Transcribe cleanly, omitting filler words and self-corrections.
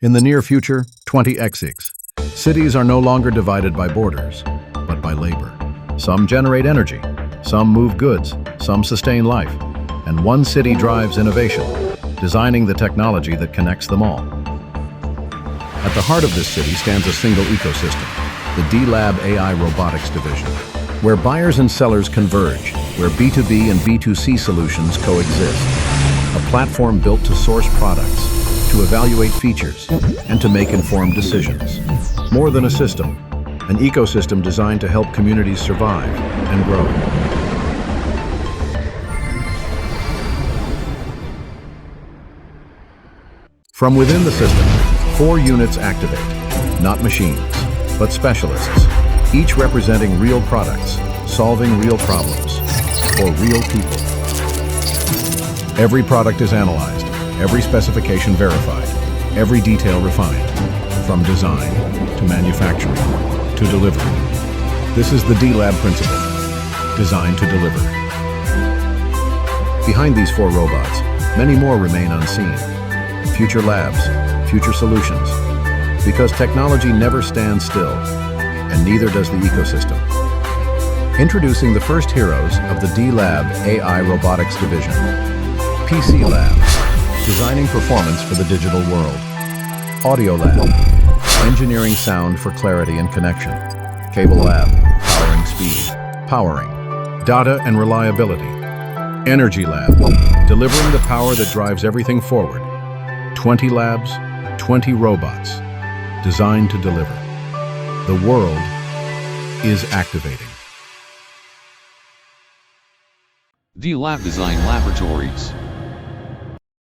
In the near future, 20XX, cities are no longer divided by borders, but by labor. Some generate energy, some move goods, some sustain life, and one city drives innovation, designing the technology that connects them all. At the heart of this city stands a single ecosystem, the D.Lab AI Robotics division, where buyers and sellers converge, where B2B and B2C solutions coexist. A platform built to source products, to evaluate features, and to make informed decisions. More than a system, an ecosystem designed to help communities survive and grow. From within the system, 4 units activate, not machines, but specialists, each representing real products, solving real problems, for real people. Every product is analyzed, every specification verified, every detail refined, from design to manufacturing to delivery. This is the D.Lab principle, designed to deliver. Behind these 4 robots, many more remain unseen. Future labs, future solutions. Because technology never stands still, and neither does the ecosystem. Introducing the first heroes of the D.Lab AI Robotics division. PC Labs, designing performance for the digital world. Audio Lab, engineering sound for clarity and connection. Cable Lab, powering speed, powering data and reliability. Energy Lab, delivering the power that drives everything forward. 20 labs, 20 robots, designed to deliver. The world is activating. D.Lab Design Laboratories.